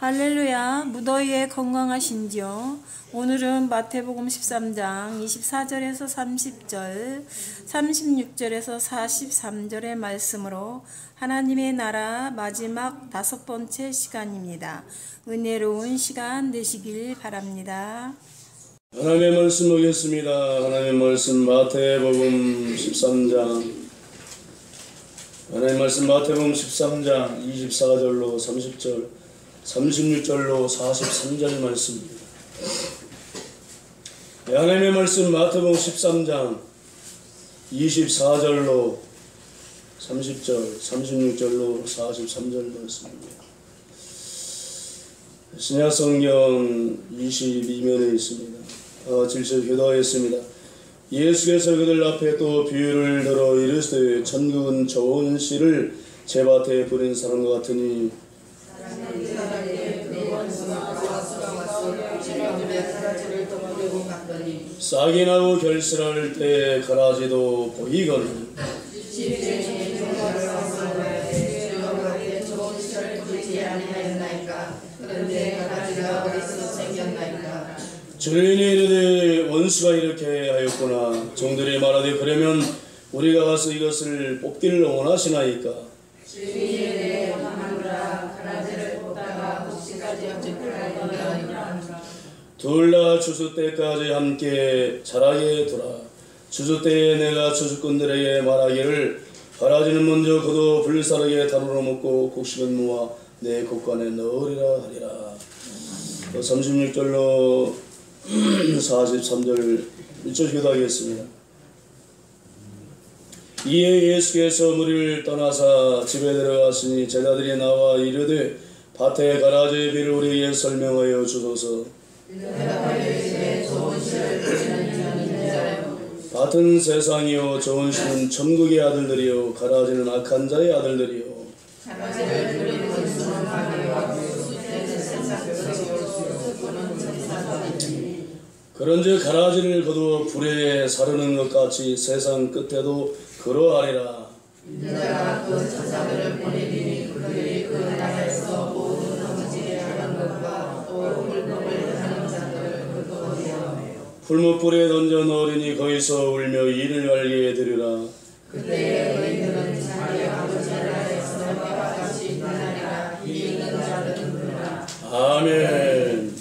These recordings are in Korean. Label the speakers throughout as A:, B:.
A: 할렐루야. 무더위에 건강하신지요? 오늘은 마태복음 13장 24절에서 30절, 36절에서 43절의 말씀으로 하나님의 나라 마지막 5번째 시간입니다. 은혜로운 시간 되시길 바랍니다.
B: 하나님의 말씀 보겠습니다. 하나님의 말씀 마태복음 13장, 하나님의 말씀 마태복음 13장 24절로 30절, 36절로 43절 말씀입니다. 하나님의 말씀 마태복음 13장 24절로 30절, 36절로 43절 말씀입니다. 신약성경 22면에 있습니다. 질서 교도하였습니다. 예수께서 그들 앞에 또 비유를 들어 이르시되 천국은 좋은 씨를 제밭에 뿌린 사람과 같으니 싹이 나고 결실할 때 가라지도 보이거늘 주인이 이르되 원수가 이렇게 하였구나. 종들이 말하되 그러면 우리가 가서 이것을 뽑기를 원하시나이까. 주인이 이르되 원하노라. 가라지를 뽑다가 혹시까지 둘 다 추수 때까지 함께 자라게 두라. 추수 때에 내가 추수꾼들에게 말하기를 가라지는 먼저 거두 불사르게 다루러 먹고 곡식은 모아 내 곡간에 넣으리라 하리라. 36절로 43절 1절 기도하겠습니다. 이에 예수께서 무리를 떠나사 집에 들어갔으니 제자들이 나와 이르되 밭에 가라지의 비를 우리에게 설명하여 주소서. 밭은 세상이요 좋은 씨는 천국의 아들들이요 가라지는 악한 자의 아들들이요. 그런즉 가라지를 거두어 불에 사르는 것 같이 세상 끝에도 그러하리라. 인자가 그 천사들을 보내리니 그들이 그 나라에서 모든 넘어지게 하는 것과 또 불법을 하는 자들을 거두어 풀무불에 던져 넣으리니 거기서 울며 이를 갈게 되리라. 그때에 너희들은 자기 아버지 나라에서 너희와 같이 만나리라. 이 있는 자들은 부르라. 아멘.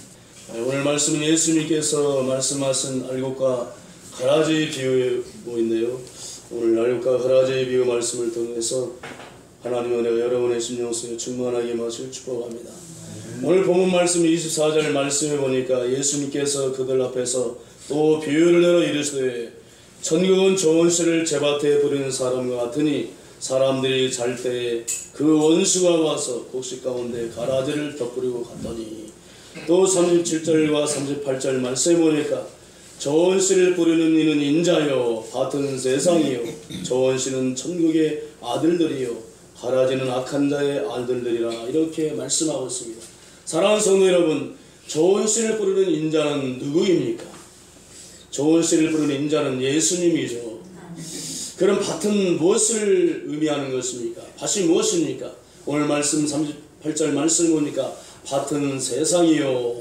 B: 오늘 말씀은 예수님께서 말씀하신 알곡과 가라지의 비유인데요. 오늘 알곡과 가라지의 비유 말씀을 통해서 하나님의 은혜가 여러분의 심령 속에 충만하게 마실 축복합니다. 오늘 본문 말씀 24절 말씀에 보니까 예수님께서 그들 앞에서 또 비유를 들어 이르시되 천국은 좋은 씨를 제밭에 뿌리는 사람과 같으니 사람들이 잘 때에 그 원수가 와서 곡식 가운데 가라지를 덧뿌리고 갔더니 또 37절과 38절 말씀해 보니까 좋은 씨를 뿌리는 이는 인자요 밭은 세상이요 좋은 씨는 천국의 아들들이요 가라지는 악한 자의 아들들이라 이렇게 말씀하고 있습니다. 사랑하는 성도 여러분, 좋은 씨를 뿌리는 인자는 누구입니까? 좋은 씨를 뿌리는 인자는 예수님이죠. 그럼 밭은 무엇을 의미하는 것입니까? 밭이 무엇입니까? 오늘 말씀 38절 말씀 보니까 밭은 세상이요.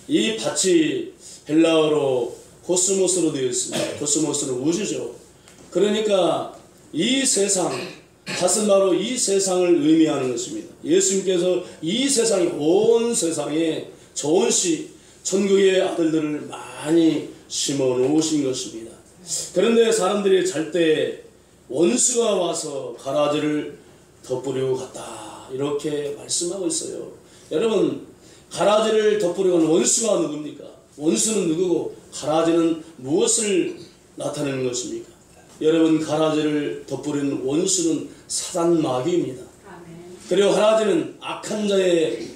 B: 이 밭이 헬라어로 코스모스로 되어 있습니다. 코스모스는 우주죠. 그러니까 이 세상, 밭은 바로 이 세상을 의미하는 것입니다. 예수님께서 이 세상에, 온 세상에 좋은 씨, 천국의 아들들을 많이 심어 놓으신 것입니다. 그런데 사람들이 잘 때 원수가 와서 가라지를 덧뿌리고 갔다. 이렇게 말씀하고 있어요. 여러분, 가라지를 덧뿌리고 간 원수가 누굽니까? 원수는 누구고 가라지는 무엇을 나타내는 것입니까? 여러분, 가라지를 덧뿌리는 원수는 사단 마귀입니다. 그리고 가라지는 악한 자의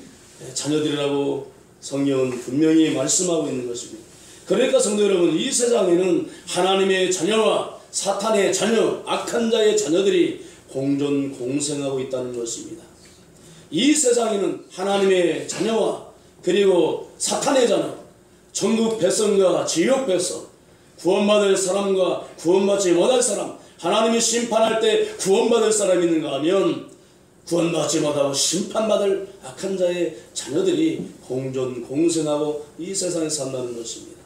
B: 자녀들이라고 성경은 분명히 말씀하고 있는 것입니다. 그러니까 성도 여러분, 이 세상에는 하나님의 자녀와 사탄의 자녀, 악한 자의 자녀들이 공존 공생하고 있다는 것입니다. 이 세상에는 하나님의 자녀와 그리고 사탄의 자녀, 천국 백성과 지옥 백성, 구원받을 사람과 구원받지 못할 사람, 하나님이 심판할 때 구원받을 사람이 있는가 하면 구원받지 못하고 심판받을 악한 자의 자녀들이 공존공생하고 이 세상에 산다는 것입니다.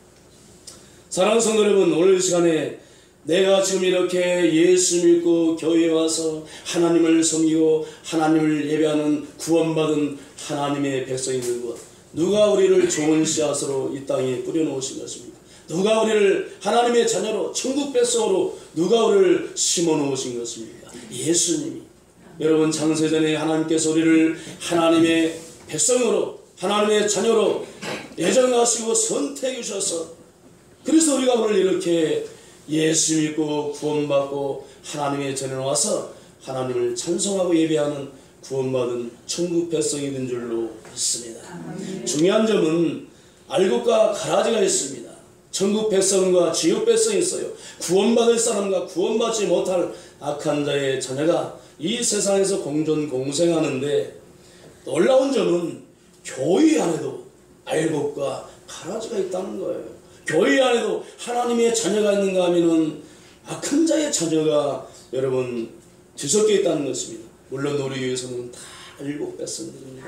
B: 사랑하는 성도 여러분, 오늘 이 시간에 내가 지금 이렇게 예수 믿고 교회에 와서 하나님을 섬기고 하나님을 예배하는 구원받은 하나님의 백성이 있는 것, 누가 우리를 좋은 씨앗으로 이 땅에 뿌려놓으신 것입니까? 누가 우리를 하나님의 자녀로 천국 백성으로 누가 우리를 심어놓으신 것입니까? 예수님이. 여러분, 창세전에 하나님께서 우리를 하나님의 백성으로 하나님의 자녀로 예정하시고 선택해 주셔서, 그래서 우리가 오늘 이렇게 예수 믿고 구원받고 하나님의 전에 와서 하나님을 찬송하고 예배하는 구원받은 천국 백성이 된 줄로 믿습니다. 중요한 점은 알곡과 가라지가 있습니다. 천국 백성과 지옥 백성이 있어요. 구원받을 사람과 구원받지 못할 악한 자의 자녀가 이 세상에서 공존공생하는데, 놀라운 점은 교회 안에도 알곡과 가라지가 있다는 거예요. 교회 안에도 하나님의 자녀가 있는가 하면은 악한 자의 자녀가 여러분 뒤섞여 있다는 것입니다. 물론 우리 교회에서는 다 알곡 백성들입니다.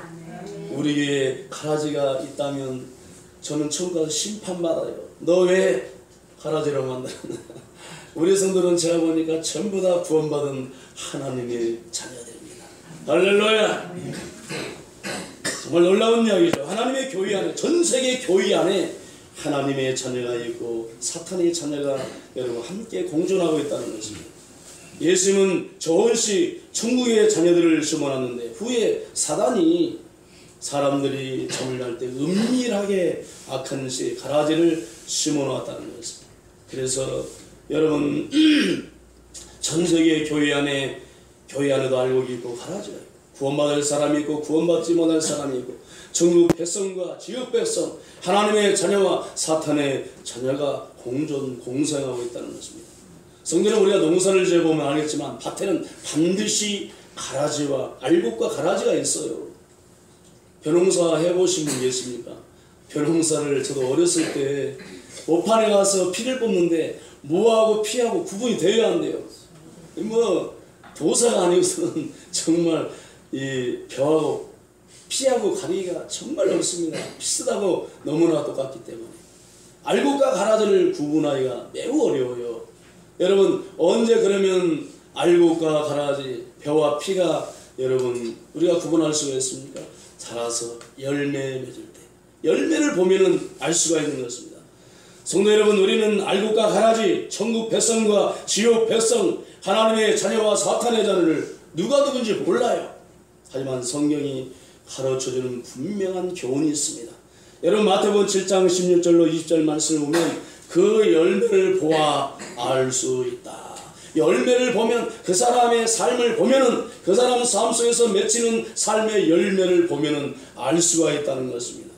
B: 우리 교회에 가라지가 있다면 저는 천국 가서 심판받아요. 너 왜 가라지로 만드는? 우리 성도는 제가 보니까 전부 다 구원받은 하나님의 자녀들입니다. 할렐루야. 정말 놀라운 이야기죠. 하나님의 교회 안에, 전 세계 교회 안에 하나님의 자녀가 있고 사탄의 자녀가 여러분 함께 공존하고 있다는 것입니다. 예수님은 조금씩 천국의 자녀들을 심어놨는데, 후에 사단이 사람들이 잠을 잘 때 은밀하게 악한 씨 가라지를 심어놓았다는 것입니다. 그래서 여러분 전 세계 교회 안에도 알곡이 있고 가라지가 있고, 구원받을 사람이 있고 구원받지 못할 사람이 있고, 천국 백성과 지옥 백성, 하나님의 자녀와 사탄의 자녀가 공존공생하고 있다는 것입니다. 성경에 우리가 농사를 지어보면 알겠지만 밭에는 반드시 가라지와 알곡과 가라지가 있어요. 벼농사 해보신 분 계십니까? 벼농사를 저도 어렸을 때 오판에 가서 피를 뽑는데 모하고 피하고 구분이 되어야 한대요. 뭐 도사가 아니고서는 정말 이 벼하고 피하고 가리기가 정말 어렵습니다. 비슷하고 너무나 똑같기 때문에 알곡과 가라지를 구분하기가 매우 어려워요. 여러분, 언제 그러면 알곡과 가라지, 벼와 피가 여러분 우리가 구분할 수가 있습니까? 자라서 열매 맺을 때, 열매를 보면은 알 수가 있는 것입니다. 성도 여러분, 우리는 알곡과 가라지, 천국 백성과 지옥 백성, 하나님의 자녀와 사탄의 자녀를 누가 누군지 몰라요. 하지만 성경이 가르쳐주는 분명한 교훈이 있습니다. 여러분, 마태복음 7장 16절로 20절 말씀을 보면 그 열매를 보아 알 수 있다. 열매를 보면, 그 사람의 삶을 보면은, 그 사람 삶 속에서 맺히는 삶의 열매를 보면은 알 수가 있다는 것입니다.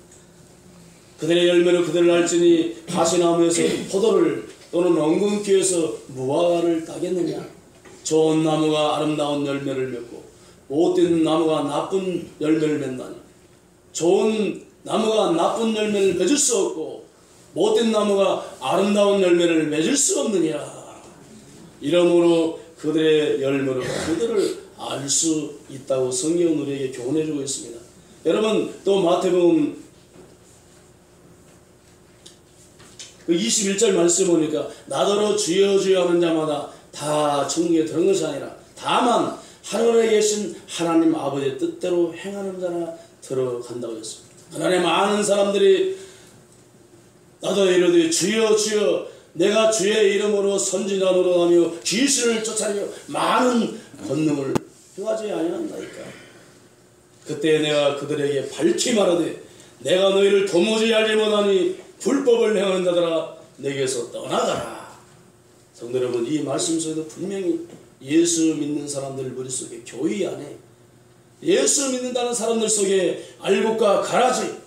B: 그들의 열매로 그들을 알지니 가시나무에서 포도를 또는 엉겅퀴에서 무화과를 따겠느냐. 좋은 나무가 아름다운 열매를 맺고 못된 나무가 나쁜 열매를 맺나니, 좋은 나무가 나쁜 열매를 맺을 수 없고 못된 나무가 아름다운 열매를 맺을 수 없느니라. 이러므로 그들의 열매로 그들을 알 수 있다고 성경은 우리에게 교훈해주고 있습니다. 여러분, 또 마태복음 그 21절 말씀 보니까 나더러 주여 주여 하는 자마다 다 천국에 들어간 것이 아니라 다만 하늘에 계신 하나님 아버지의 뜻대로 행하는 자나 들어간다고 했습니다. 그날에 많은 사람들이 나도 이르되 주여 주여 내가 주의 이름으로 선지자 노릇하며 귀신을 쫓아내며 많은 권능을 행하지 아니한다니까. 그때 내가 그들에게 밝히 말하되 내가 너희를 도무지 알지 못하니 불법을 행하는 자들아 내게서 떠나가라. 성도 여러분, 이 말씀 속에도 분명히 예수 믿는 사람들 머릿속에, 교회 안에 예수 믿는다는 사람들 속에 알곡과 가라지,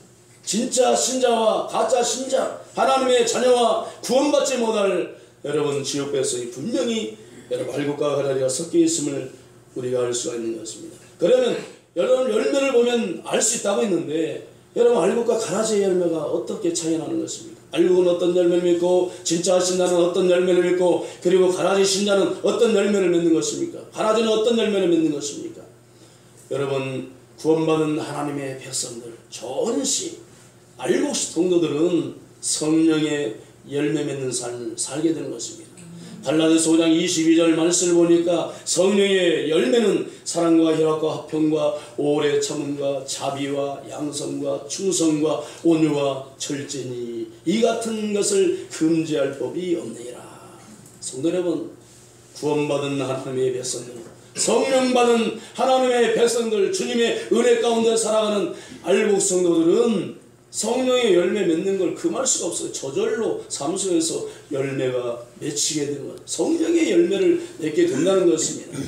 B: 진짜 신자와 가짜 신자, 하나님의 자녀와 구원받지 못할 여러분 지옥 백성이 분명히 여러분 알곡과 가라지가 섞여 있음을 우리가 알 수가 있는 것입니다. 그러면 여러분 열매를 보면 알 수 있다고 했는데, 여러분 알곡과 가라지의 열매가 어떻게 차이 나는 것입니까? 알곡은 어떤 열매를 맺고 진짜 신자는 어떤 열매를 맺고, 그리고 가라지 신자는 어떤 열매를 맺는 것입니까? 가라지는 어떤 열매를 맺는 것입니까? 여러분 구원받은 하나님의 백성들, 좋은 시 알곡 성도들은 성령의 열매 맺는 삶을 살게 되는 것입니다. 갈라디아서 5장 22절 말씀을 보니까 성령의 열매는 사랑과 희락과 화평과 오래 참음과 자비와 양성과 충성과 온유와 절제니 이 같은 것을 금지할 법이 없느니라. 성도 여러분, 구원받은 하나님의 백성들, 성령 받은 하나님의 백성들, 주님의 은혜 가운데 살아가는 알곡 성도들은 성령의 열매 맺는 걸 금할 수가 없어요. 저절로 삶 속에서 열매가 맺히게 되는 것, 성령의 열매를 맺게 된다는 것입니다.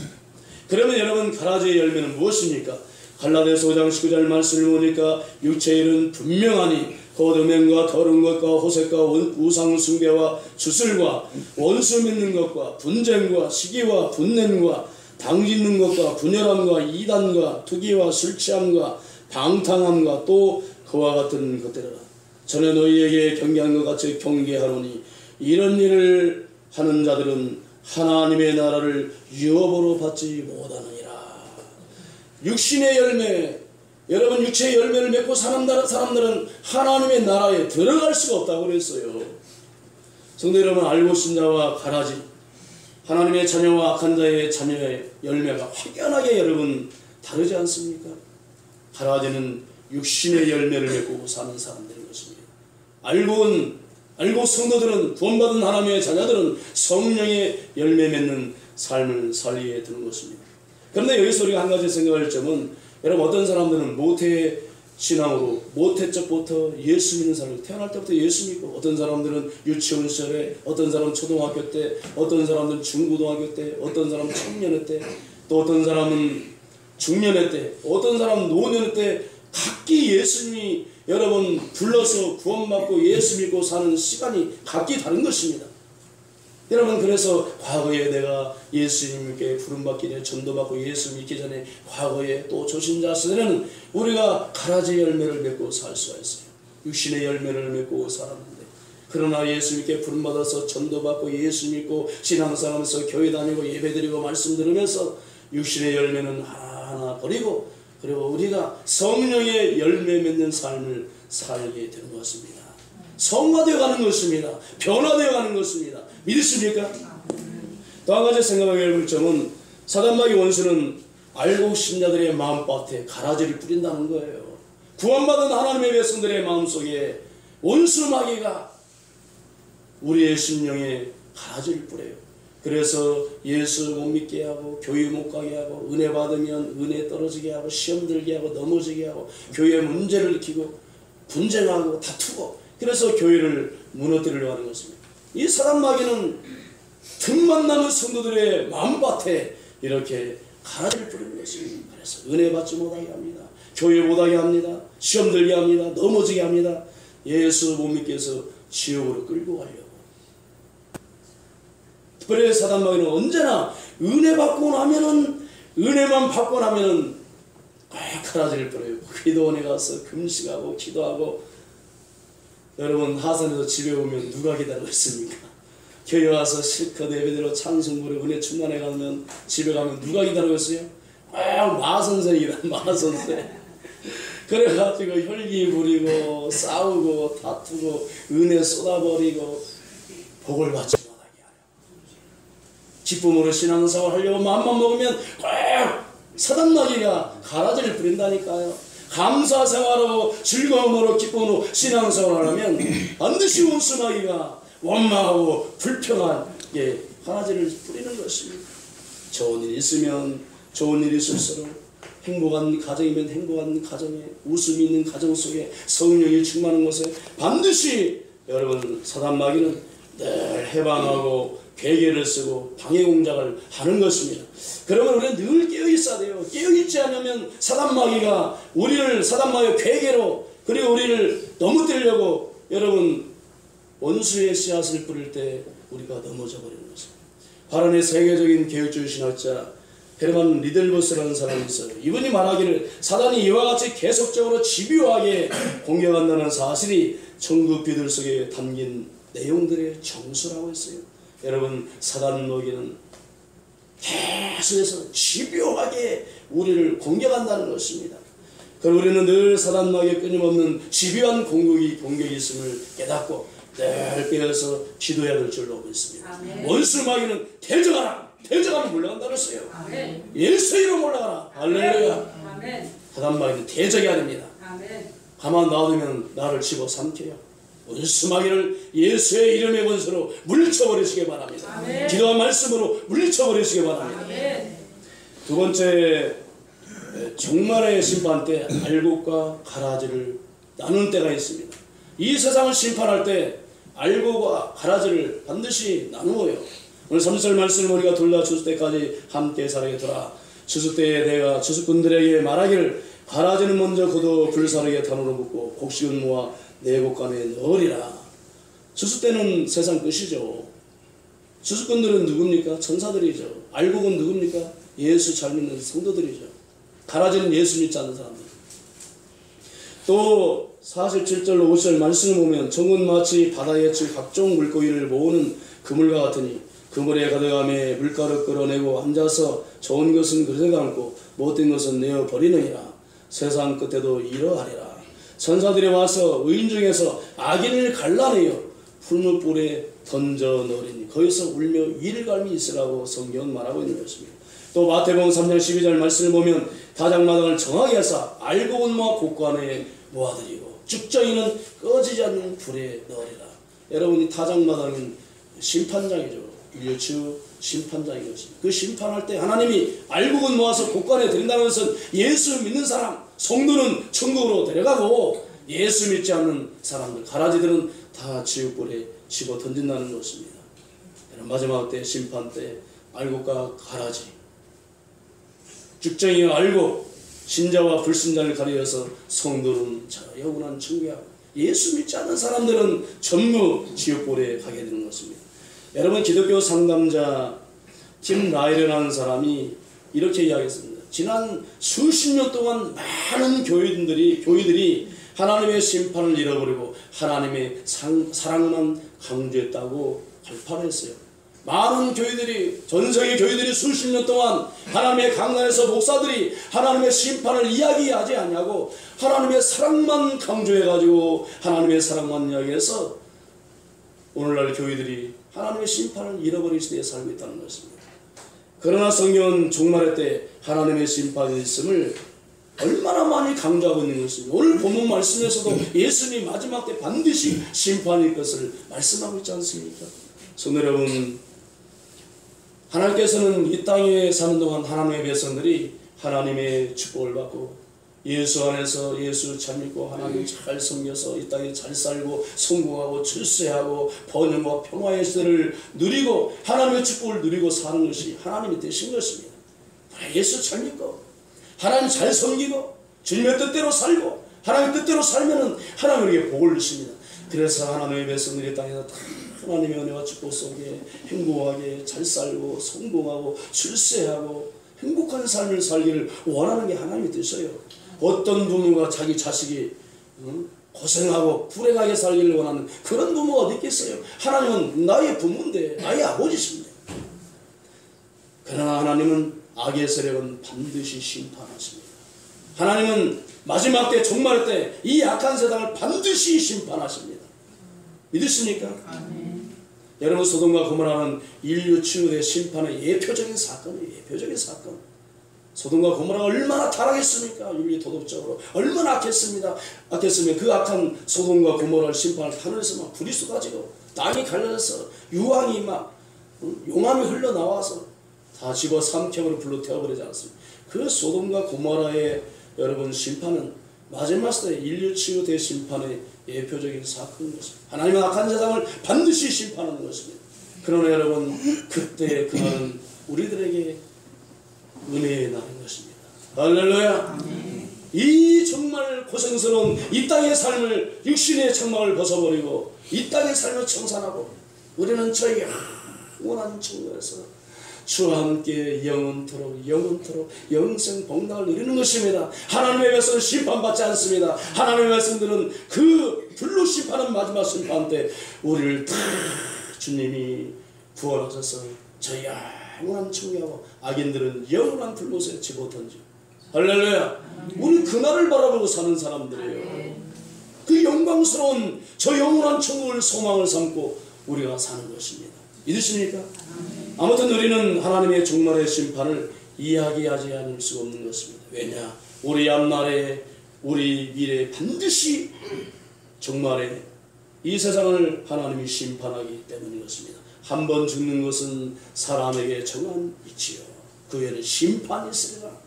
B: 그러면 여러분, 가라지의 열매는 무엇입니까? 갈라디아서 5장 19절 말씀을 보니까 육체의 일은 분명하니 곧 음행과 더러운 것과 호색과 우상 숭배와 주술과 원수 맺는 것과 분쟁과 시기와 분냄과 당짓는 것과 분열함과 이단과 투기와 술 취함과 방탕함과 또 그와 같은 것들아 전에 너희에게 경계한 것 같이 경계하노니 이런 일을 하는 자들은 하나님의 나라를 유업으로 받지 못하느니라. 육신의 열매, 여러분 육체의 열매를 맺고 사는 사람들은 하나님의 나라에 들어갈 수가 없다고 그랬어요. 성도 여러분, 알곡 신자와 가라지, 하나님의 자녀와 악한 자의 자녀의 열매가 확연하게 여러분 다르지 않습니까? 가라지는 육신의 열매를 맺고 사는 사람들인 것입니다. 알곡 성도들은, 구원받은 하나님의 자녀들은 성령의 열매 맺는 삶을 살게 되는 것입니다. 그런데 여기서 우리가 한 가지 생각할 점은, 여러분 어떤 사람들은 모태 신앙으로 모태 적부터 예수 믿는 사람을, 태어날 때부터 예수 믿고, 어떤 사람들은 유치원 시절에, 어떤 사람은 초등학교 때, 어떤 사람들은 중고등학교 때, 어떤 사람은 청년회 때, 또 어떤 사람은 중년회 때, 어떤 사람은 노년회 때 각기 예수님이 여러분 불러서 구원받고 예수 믿고 사는 시간이 각기 다른 것입니다. 여러분, 그래서 과거에 내가 예수님께 부름받기 전에, 전도받고 예수 믿기 전에 과거에 또 조신자 시절에는 우리가 가라지 열매를 맺고 살 수가 있어요. 육신의 열매를 맺고 살았는데, 그러나 예수 믿게 부름받아서 전도받고 예수 믿고 신앙생활하면서 교회 다니고 예배드리고 말씀 들으면서 육신의 열매는 하나하나 버리고, 그리고 우리가 성령의 열매 맺는 삶을 살게 되는 것입니다. 성화되어 가는 것입니다. 변화되어 가는 것입니다. 믿으십니까? 또 한 가지 생각하게 할 점은, 사단마귀 원수는 알곡 신자들의 마음밭에 가라지를 뿌린다는 거예요. 구원받은 하나님의 백성들의 마음속에 원수 마귀가 우리의 심령에 가라지를 뿌려요. 그래서 예수 못 믿게 하고, 교회 못 가게 하고, 은혜 받으면 은혜 떨어지게 하고, 시험 들게 하고, 넘어지게 하고, 교회에 문제를 일으키고 분쟁하고 다투고, 그래서 교회를 무너뜨리려고 하는 것입니다. 이 사단마귀는 틈만 남은 성도들의 마음밭에 이렇게 가라지를 뿌리는 것입니다. 그래서 은혜 받지 못하게 합니다. 교회 못하게 합니다. 시험 들게 합니다. 넘어지게 합니다. 예수 못 믿게 해서 지옥으로 끌고 가려고. 특별히 사단마귀는 언제나 은혜 받고 나면은, 은혜만 받고 나면은 가라지를 뿌려요. 기도원에 가서 금식하고 기도하고. 여러분, 하산에서 집에 오면 누가 기다리고 있습니까? 교회 와서 실컷 예배대로 찬송 부르고 은혜 충만해 가면 집에 가면 누가 기다리고 있어요? 마선생이다, 마선생. 그래가지고 혈기 부리고 싸우고 다투고 은혜 쏟아버리고 복을 받지 못하게 하려. 기쁨으로 신앙생활 하려고 마음만 먹으면 사단마귀가 가라지를 뿌린다니까요. 감사생활하고 즐거움으로 기쁨으로 신앙생활을 하면 반드시 원수마귀가 원망하고 불평한 가라지를 뿌리는 것입니다. 좋은 일 있으면 좋은 일이 있을수록, 행복한 가정이면 행복한 가정에, 웃음이 있는 가정 속에, 성령이 충만한 곳에 반드시 여러분 사단마귀는 늘 해방하고 괴계를 쓰고 방해 공작을 하는 것입니다. 그러면 우리는 늘 깨어 있어야 돼요. 깨어 있지 않으면 사단마귀가 사단마귀의 괴계로, 그리고 우리를 넘어뜨리려고 여러분 원수의 씨앗을 뿌릴 때 우리가 넘어져 버리는 것입니다. 바른의 세계적인 개혁주의 신학자 헤르만 리델버스라는 사람이 있어요. 이분이 말하기를 사단이 이와 같이 계속적으로 집요하게 공격한다는 사실이 천국 비들 속에 담긴 내용들의 정수라고 했어요. 여러분, 사단 마귀는 계속해서 집요하게 우리를 공격한다는 것입니다. 그럼 우리는 늘 사단마귀의 끊임없는 집요한 공격이 있음을 깨닫고 늘 깨어서 기도해야 될 줄로 믿습니다. 원수 마귀는 대적하라, 대적하면 물러간다고 했어요. 예수 이름 올라가라. 할렐루야. 사단마귀는 대적이 아닙니다. 가만 놔두면 나를 집어삼켜요. 원수 마귀를 예수의 이름의 원수로 물리쳐버리시기 바랍니다. 기도와 말씀으로 물리쳐버리시기 바랍니다. 두 번째, 종말의 심판 때 알곡과 가라지를 나눈 때가 있습니다. 이 세상을 심판할 때 알곡과 가라지를 반드시 나누어요. 오늘 3절 말씀을 우리가 둘 다 추수 때까지 함께 살게 되라. 추수 때에 내가 추수꾼들에게 말하기를 가라지는 먼저 걷어 불사르게 단으로 붓고 곡식은 모아 내 곳간에 넣으리라. 추수 때는 세상 끝이죠. 추수꾼들은 누굽니까? 천사들이죠. 알곡은 누굽니까? 예수 잘 믿는 성도들이죠. 가라지는 예수 믿지 않는 사람들. 또 47절로 50절 말씀을 보면 정은 마치 바다에 칠 각종 물고기를 모으는 그물과 같으니 그물에 가득함에 물가를 끌어내고 앉아서 좋은 것은 그릇에 담고 못된 것은 내어 버리느니라. 세상 끝에도 이러하리라. 천사들이 와서 의인 중에서 악인을 갈라내어 풀무불에 던져 넣으리니 거기서 울며 이를 갈미 있으라고 성경은 말하고 있는 것입니다. 또 마태복음 3장 12절 말씀을 보면 다장마당을 정하게 하사 알곡은과 곡간에 모아들이고 죽정이는 꺼지지 않는 불에 넣으리라. 여러분이 다장마당은 심판장이죠. 인류추 심판장인 것입니다. 그 심판할 때 하나님이 알곡은 모아서 곡간에 드린다는 것은 예수 믿는 사람, 성도는 천국으로 데려가고 예수 믿지 않는 사람들, 가라지들은 다 지옥불에 집어 던진다는 것입니다. 마지막 때 심판 때 알곡과 가라지, 죽정이와 알곡, 신자와 불신자를 가리어서 성도는 저 영원한 천국에 가고 예수 믿지 않는 사람들은 전부 지옥불에 가게 되는 것입니다. 여러분, 기독교 상담자 팀 라이르라는 사람이 이렇게 이야기했습니다. 지난 수십 년 동안 많은 교회들이 하나님의 심판을 잃어버리고 하나님의 사랑만 강조했다고 발표를 했어요. 많은 교회들이, 전세계 교회들이 수십 년 동안 하나님의 강단에서 목사들이 하나님의 심판을 이야기하지 않냐고 하나님의 사랑만 강조해가지고 하나님의 사랑만 이야기해서 오늘날 교회들이 하나님의 심판을 잃어버린 시대에 살고 있다는 것입니다. 그러나 성경은 종말의 때 하나님의 심판이 있음을 얼마나 많이 강조하고 있는 것입니다. 오늘 본문 말씀에서도 예수님이 마지막 때 반드시 심판일 것을 말씀하고 있지 않습니까? 성도 여러분, 하나님께서는 이 땅에 사는 동안 하나님의 백성들이 하나님의 축복을 받고 예수 안에서 예수 잘 믿고 하나님 잘 섬겨서 이 땅에 잘 살고 성공하고 출세하고 번영과 평화의 시대를 누리고 하나님의 축복을 누리고 사는 것이 하나님이 되신 것입니다. 예수 잘 믿고 하나님 잘 섬기고 주님의 뜻대로 살고 하나님의 뜻대로 살면은 하나님 우리에게 복을 주십니다. 그래서 하나님의 백성들이 이 땅에서 다 하나님의 은혜와 축복 속에 행복하게 잘 살고 성공하고 출세하고 행복한 삶을 살기를 원하는 게 하나님의 뜻이에요. 어떤 부모가 자기 자식이 고생하고 불행하게 살기를 원하는 그런 부모가 어디 있겠어요? 하나님은 나의 부모인데 나의 아버지십니다. 그러나 하나님은 악의 세력은 반드시 심판하십니다. 하나님은 마지막 때 종말 때 이 악한 세상을 반드시 심판하십니다. 믿으십니까? 아멘. 여러분, 소돔과 고모라는 인류 치유대 심판의 예표적인 사건이에요. 예표적인 사건. 소돔과 고모라가 얼마나 타락했습니까? 인류 도덕적으로 얼마나 악했습니다. 악했으면 그 악한 소돔과 고모라를 심판할 하늘에서 막 불이 쏟아지고 땅이 갈라져서 유황이 막 용암이 흘러나와서 다 집어 삼켜버려 불로 태워버리지 않았습니까? 그 소돔과 고모라의 여러분 심판은 마지막 시대 인류 치유 대심판의 예표적인 사건인 것입니다. 하나님은 악한 세상을 반드시 심판하는 것입니다. 그러나 여러분, 그때 그날은 우리들에게 은혜의 날인 것입니다. 할렐루야. 이 정말 고생스러운 이 땅의 삶을, 육신의 장막을 벗어버리고 이 땅의 삶을 청산하고 우리는 저희 영원한 천국에서 주와 함께 영원토록 영생 복락을 누리는 것입니다. 하나님의 백성은 심판받지 않습니다. 하나님의 백성들은 그 불로 심판하는 마지막 심판 때 우리를 다 주님이 구원하셔서 저 영원한 천국에 하고 악인들은 영원한 불못에 집어던지고 할렐루야. 우리 그날을 바라보고 사는 사람들이에요. 그 영광스러운 저 영원한 천국을 소망을 삼고 우리가 사는 것입니다. 믿으십니까? 아무튼 우리는 하나님의 종말의 심판을 이야기하지 않을 수 없는 것입니다. 왜냐? 우리 앞날에 우리 미래에 반드시 종말에 이 세상을 하나님이 심판하기 때문인 것입니다. 한 번 죽는 것은 사람에게 정한 이치요, 그 후에는 심판이 있으리라.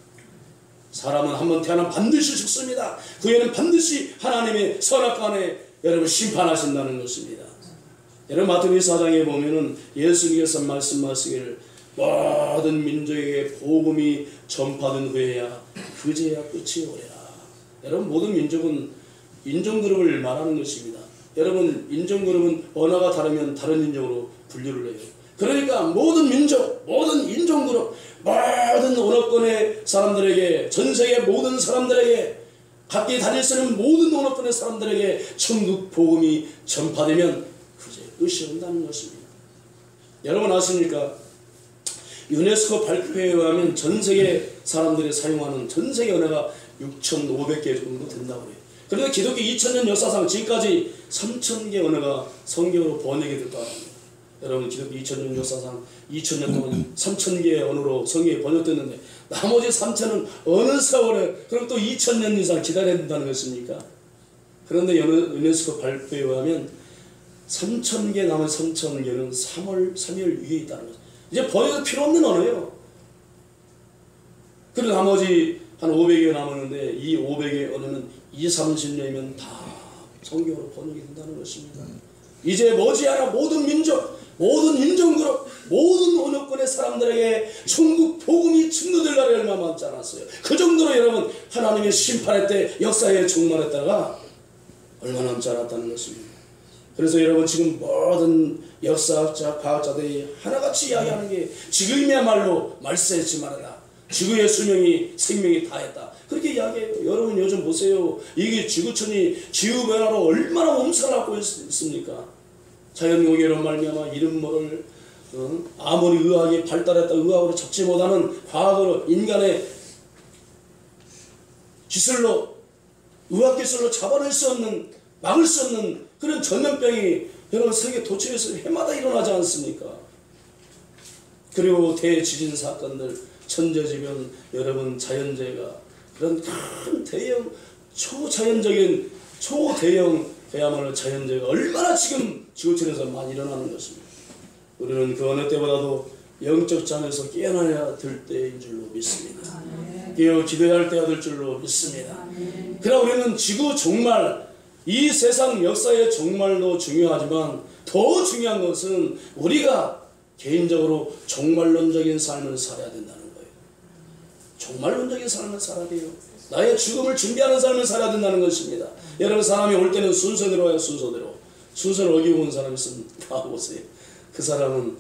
B: 사람은 한 번 태어나면 반드시 죽습니다. 그 후에는 반드시 하나님의 선악간에 여러분 심판하신다는 것입니다. 여러분 마태복음 4장에 보면은 예수님께서 말씀하시기를 모든 민족에게 복음이 전파된 후에야 그제야 끝이 오리라. 여러분 모든 민족은 인종그룹을 말하는 것입니다. 여러분 인종그룹은 언어가 다르면 다른 인종으로 분류를 해요. 그러니까 모든 민족, 모든 인종그룹, 모든 언어권의 사람들에게, 전세계 모든 사람들에게, 각기 다닐 수 있는 모든 언어권의 사람들에게 천국 복음이 전파되면 그제 끝이 온다는 것입니다. 여러분 아십니까? 유네스코 발표에 의하면 전세계 사람들이 사용하는 전세계 언어가 6,500개 정도 된다고 해요. 그런데 기독교 2000년 역사상 지금까지 3,000개 언어가 성경으로 번역이 됐다고 합니다. 여러분 기독교 2000년 역사상 2000년 동안 3,000개의 언어로 성경이 번역됐는데 나머지 3,000은 어느 세월에 그럼 또 2000년 이상 기다려야 된다는 것입니까? 그런데 유네스코 발표에 의하면 3,000개 나머지 3,000개는 3월 위에 있다는 거죠. 이제 번역이 필요 없는 언어예요. 그리고 나머지 한 500개 남았는데 이 500개 언어는 20-30년이면 다 성경으로 번역이 된다는 것입니다. 이제 머지않아 모든 민족, 모든 인종그룹, 모든 언어권의 사람들에게 천국 복음이 증거될 날이 얼마 남지 않았어요. 그 정도로 여러분 하나님의 심판의 때, 역사의 종말에 따라 얼마 남지 않았다는 것입니다. 그래서 여러분 지금 모든 역사학자, 과학자들이 하나같이 이야기하는 게 지금이야말로 말세지 말아라. 지구의 수명이 생명이 다했다. 그렇게 이야기해요. 여러분 요즘 보세요. 이게 지구촌이 기후변화로 얼마나 몸살하고 있습니까? 자연공해로 말미암아 이름 모를 아무리 의학이 발달했다 의학으로 잡지 못하는 과학으로 인간의 기술로 의학기술로 잡아낼 수 없는 막을 수 없는 그런 전염병이 여러분 세계 도처에서 해마다 일어나지 않습니까? 그리고 대지진 사건들 천재지변 여러분 자연재해가 그런 큰 대형 초자연적인 초대형 그야말로 자연재해가 얼마나 지금 지구촌에서 많이 일어나는 것입니다. 우리는 그 어느 때보다도 영적 잠에서 깨어나야 될 때인 줄로 믿습니다. 깨어 기도해야 할 때가 될 줄로 믿습니다. 그러나 우리는 지구 종말 이 세상 역사의 종말도 중요하지만 더 중요한 것은 우리가 개인적으로 종말론적인 삶을 살아야 된다는 거예요. 종말론적인 삶을 살아야 돼요. 나의 죽음을 준비하는 삶을 살아야 된다는 것입니다. 여러분 사람이 올 때는 순서대로 와요. 순서를 어기고 온 사람이 있으면 나와보세요. 그 사람은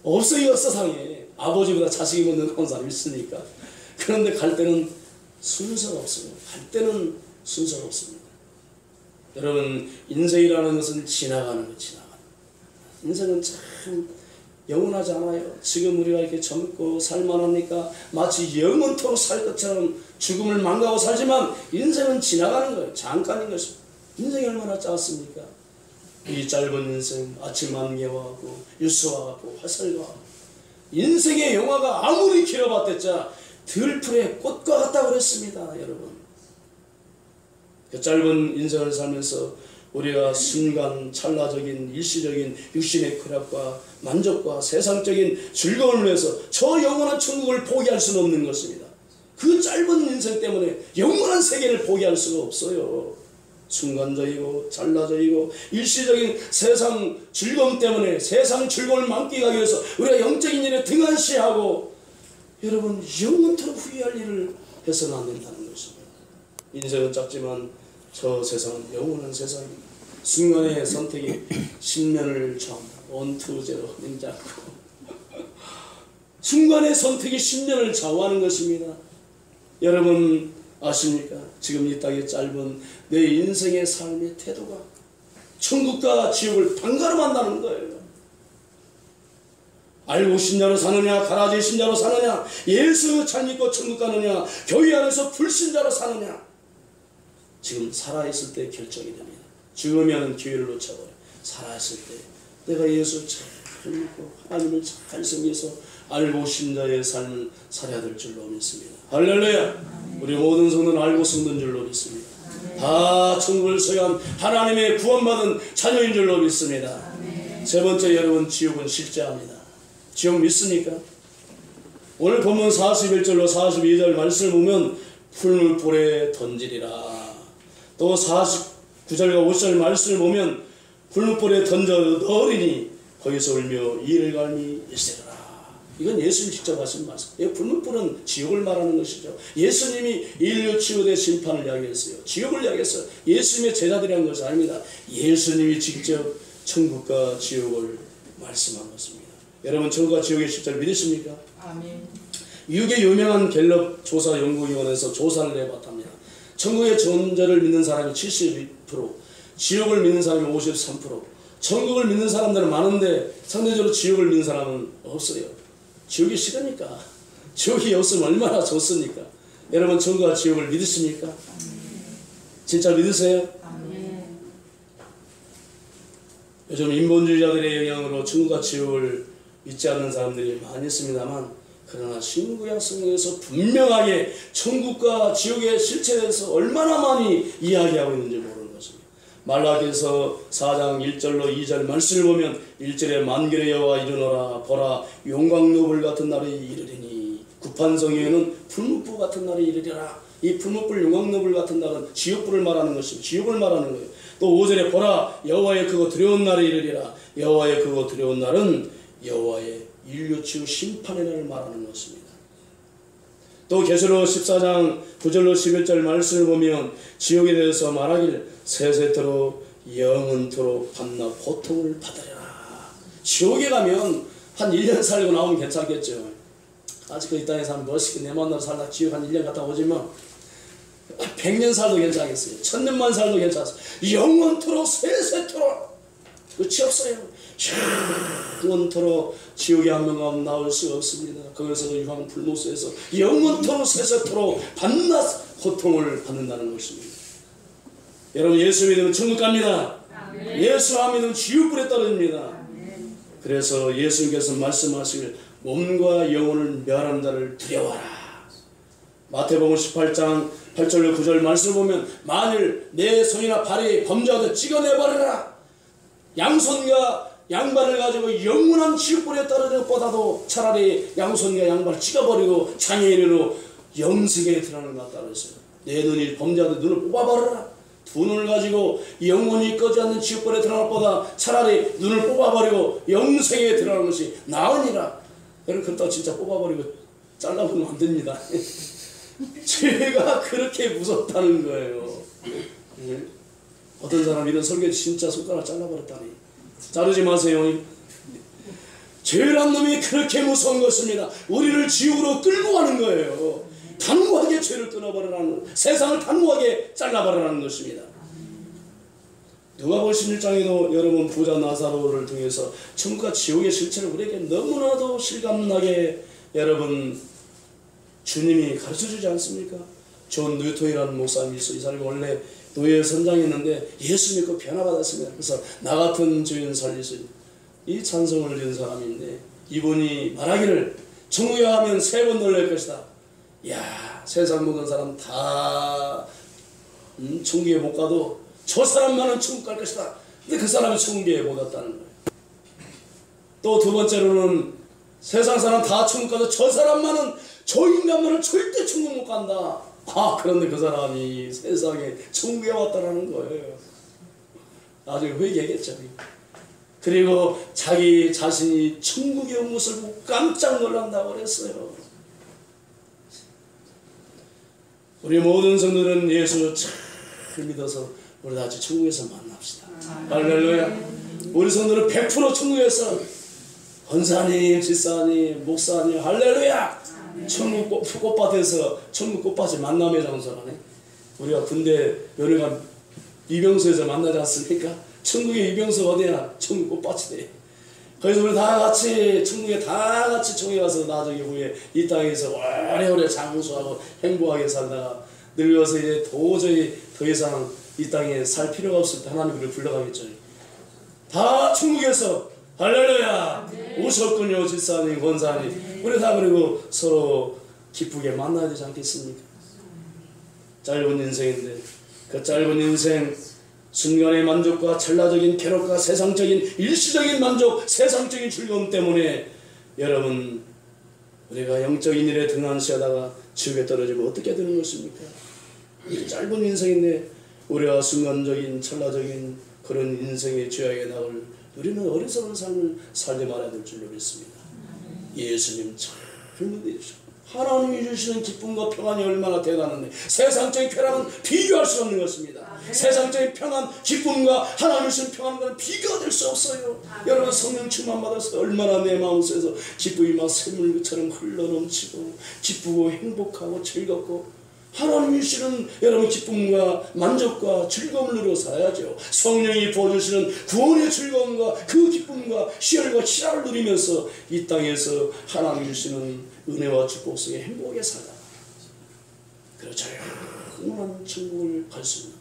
B: 없어요. 역사상에 아버지보다 자식이 먼저 나온 사람이 있으니까. 그런데 갈 때는 순서가 없어요. 갈 때는 순서가 없습니다. 여러분 인생이라는 것은 지나가는 거 인생은 참 영원하지 않아요. 지금 우리가 이렇게 젊고 살만하니까 마치 영원토록 살 것처럼 죽음을 망각하고 살지만 인생은 지나가는 거예요. 잠깐인 것입니다. 인생이 얼마나 짧습니까? 이 짧은 인생 아침 안개와 같고 유수와 같고 화살과 같고 인생의 영화가 아무리 길어봤댔자 들풀의 꽃과 같다고 그랬습니다. 여러분 그 짧은 인생을 살면서 우리가 순간 찰나적인 일시적인 육신의 쾌락과 만족과 세상적인 즐거움을 위해서 저 영원한 천국을 포기할 수는 없는 것입니다. 그 짧은 인생 때문에 영원한 세계를 포기할 수가 없어요. 순간적이고 찰나적이고 일시적인 세상 즐거움 때문에 세상 즐거움을 만끽하기 위해서 우리가 영적인 일에 등한시하고 여러분 영원토록 후회할 일을 해서는 안 된다는 것입니다. 인생은 짧지만 저 세상은 영원한 세상입니다. 순간의 선택이 10년을 원투제로 흔들지 않고 순간의 선택이 10년을 좌우하는 것입니다. 여러분 아십니까? 지금 이 땅의 짧은 내 인생의 삶의 태도가 천국과 지옥을 번갈아 만나는 거예요. 알고 신자로 사느냐, 가라지 신자로 사느냐, 예수 잘 믿고 천국 가느냐, 교회 안에서 불신자로 사느냐. 지금 살아있을 때 결정이 됩니다. 죽으면 교회를 놓쳐버려. 살아있을 때 내가 예수 잘 믿고 하나님을 잘 섬겨서 알고 신자의 삶을 살아야 될 줄로 믿습니다. 할렐루야. 우리 모든 성도는 알고 숨는 줄로 믿습니다. 다 천국을 소유한 하나님의 구원받은 자녀인 줄로 믿습니다. 세 번째, 여러분, 지옥은 실제합니다. 지옥 믿습니까? 오늘 본문 41절로 42절 말씀을 보면 풀물불에 던지리라. 또 49절과 50절 말씀을 보면 풀물불에 던져 넣으리니 거기서 울며 이를 갈미 있으리라. 이건 예수님이 직접 하신 말씀. 불문불은 지옥을 말하는 것이죠. 예수님이 인류 치유대 심판을 이야기했어요. 지옥을 이야기했어요. 예수님의 제자들이 한 것이 아닙니다. 예수님이 직접 천국과 지옥을 말씀한 것입니다. 여러분, 천국과 지옥의 실제를 믿으십니까?
C: 아멘.
B: 미국의 유명한 갤럽 조사 연구위원회에서 조사를 해봤답니다. 천국의 존재를 믿는 사람이 72%, 지옥을 믿는 사람이 53%. 천국을 믿는 사람들은 많은데 상대적으로 지옥을 믿는 사람은 없어요. 지옥이 싫으니까. 지옥이 없으면 얼마나 좋습니까? 여러분, 천국과 지옥을 믿으십니까? 진짜 믿으세요? 요즘 인본주의자들의 영향으로 천국과 지옥을 믿지 않는 사람들이 많이 있습니다만, 그러나 신구약 성경에서 분명하게 천국과 지옥의 실체에 대해서 얼마나 많이 이야기하고 있는지 모르는 것입니다. 말라기서 4장 1절로 2절 말씀을 보면 1절에 만군의 여호와 이르노라 보라 용광로불 같은 날이 이르리니, 구판성에는 풀무불 같은 날이 이르리라. 이 풀무불 용광로불 같은 날은 지옥불을 말하는 것입니다. 지옥을 말하는 거예요. 또 5절에 보라 여호와의 크고 두려운 날이 이르리라. 여호와의 크고 두려운 날은 여호와의 인류치유 심판의 날을 말하는 것입니다. 또 계시록 14장 9절로 11절 말씀을 보면 지옥에 대해서 말하길 세세토록 영원토록 밤낮 고통을 받으리라. 지옥에 가면 한 1년 살고 나오면 괜찮겠죠. 아직 이 땅에 사면 멋있게 내 마음대로 살다 지옥 한 1년 갔다 오지만 100년 살도 괜찮겠어요. 1000년만 살도 괜찮았어요. 영원토록 세세토록 끝이 없어요. 영원토록 지옥에 한 명만 나올 수 없습니다. 거기서 유황 불못에서 영원토록 세세토록 밤낮 고통을 받는다는 것입니다. 여러분, 예수 믿으면 천국 갑니다. 예수 안 믿으면 지옥불에 떨어집니다. 그래서 예수님께서 말씀하시길 몸과 영혼을 멸하는 자를 두려워하라. 마태복음 18장 8절로 9절 말씀을 보면 만일 내 손이나 발이 범죄하듯 찍어내버려라. 양손과 양발을 가지고 영원한 지옥불에 떨어지는 것보다도 차라리 양손과 양발을 찍어버리고 장애인으로 영생에 들어가는 것 같다 그랬어요. 내 눈이 범죄하듯 눈을 뽑아버려라. 두 눈을 가지고 영원히 꺼지 않는 지옥불에 들어갈 것보다 차라리 눈을 뽑아버리고 영생에 들어가는 것이 나으니라. 여러분, 그렇다고 진짜 뽑아버리고 잘라버리면 안 됩니다. 죄가 그렇게 무섭다는 거예요. 어떤 사람 이런 설교에 진짜 손가락 잘라버렸다니. 자르지 마세요. 죄란 놈이 그렇게 무서운 것입니다. 우리를 지옥으로 끌고 가는 거예요. 단호하게 죄를 끊어버리라는, 세상을 단호하게 잘라버리라는 것입니다. 누가복음 16장에도 여러분 부자 나사로를 통해서 천국과 지옥의 실체를 우리에게 너무나도 실감나게 여러분 주님이 가르쳐주지 않습니까? 존 뉴턴이라는 목사님이 있어요. 이 사람이 원래 노예 선장이었는데 예수 믿고 변화받았습니다. 그래서 나 같은 죄인 살리시오. 이 찬송을 낸 사람인데 이분이 말하기를 천국에 가면 3번 놀랄 것이다. 야, 세상 모든 사람 다 천국에 못 가도 저 사람만은 천국 갈 것이다. 근데 그 사람이 천국에 못 갔다는 거예요. 또 두 번째로는 세상 사람 다 천국 가도 저 사람만은, 저 인간만은 절대 천국 못 간다. 아, 그런데 그 사람이 세상에 천국에 왔다라는 거예요. 나중에 회개하겠죠. 그리고 자기 자신이 천국에 온 것을 보고 깜짝 놀란다고 그랬어요. 우리 모든 성도는 예수 잘 믿어서 우리 다 같이 천국에서 만납시다. 할렐루야. 우리 성도는 100% 천국에서 권사님, 집사님, 목사님, 할렐루야. 천국 꽃밭에서 천국 꽃밭이 만남의 장소라네. 우리가 군대 연회관 이병소에서 만나지 않습니까? 천국의 이병소 어디야? 천국 꽃밭이 돼. 그래서 우리 다 같이 천국에 다 같이 천국에 가서 나중에 후에 이 땅에서 오래오래 장수하고 행복하게 살다가 늙어서 이제 도저히 더 이상 이 땅에 살 필요가 없을 때 하나님 우리를 불러가겠죠. 다 천국에서 할렐루야 오셨군요. 집사님 권사님 우리 다 그리고 서로 기쁘게 만나야 되지 않겠습니까? 짧은 인생인데 그 짧은 인생 순간의 만족과 찰나적인 쾌락과 세상적인 일시적인 만족, 세상적인 즐거움 때문에 여러분 우리가 영적인 일에 등한시하다가 지옥에 떨어지면 어떻게 되는 것입니까? 이 짧은 인생인데 우리가 순간적인 찰나적인 그런 인생의 죄악에 나올 우리는 어리석은 삶을 살지 말아야 될 줄로 믿습니다. 예수님 참 믿으십시오. 하나님이 주시는 기쁨과 평안이 얼마나 대단한데 세상적인 쾌락은 비교할 수 없는 것입니다. 세상적인 평안, 기쁨과 하나님이 주시는 평안과는 비교가 될 수 없어요. 여러분 성령 충만 받아서 얼마나 내 마음속에서 기쁨이 막 샘물처럼 흘러넘치고 기쁘고 행복하고 즐겁고 하나님이 주시는 여러분 기쁨과 만족과 즐거움을 누리고 살아야죠. 성령이 부어주시는 구원의 즐거움과 그 기쁨과 희열과 희락을 누리면서 이 땅에서 하나님이 주시는 은혜와 축복 속에 행복하게 살다 그렇죠. 영원한 천국을 갈 수 있는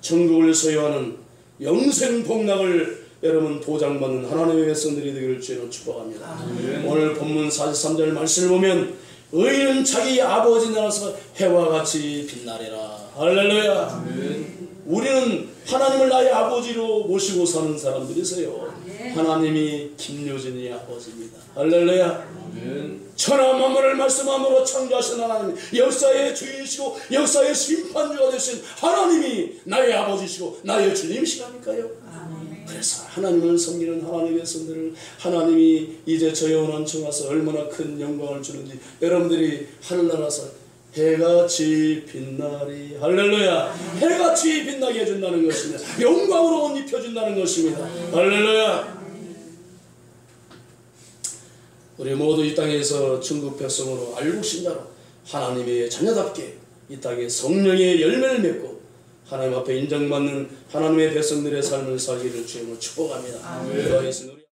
B: 천국을 소유하는 영생 복락을 여러분 보장받는 하나님의 백성들이 되기를 주로 축복합니다. 오늘 본문 43절 말씀을 보면 의인은 자기 아버지 나라에서 해와 같이 빛나리라. 할렐루야. 아멘. 우리는 하나님을 나의 아버지로 모시고 사는 사람들이세요. 하나님이 김효진의 아버지입니다. 할렐루야. 아멘. 천하 만물을 말씀함으로 창조하신 하나님, 역사의 주인이시고 역사의 심판주가 되신 하나님이 나의 아버지시고 나의 주님이시라니까요. 그래서 하나님을 섬기는 하나님의 백성들을 하나님이 이제 저 영원한 청 와서 얼마나 큰 영광을 주는지 여러분들이 하늘나라에서 해같이 빛나리. 할렐루야. 해같이 빛나게 해준다는 것입니다. 영광으로 옷 입혀준다는 것입니다. 할렐루야. 우리 모두 이 땅에서 천국 백성으로 알국신자로 하나님의 자녀답게 이 땅에 성령의 열매를 맺고 하나님 앞에 인정받는 하나님의 백성들의 삶을 살기를 주님으로 축복합니다. 아멘.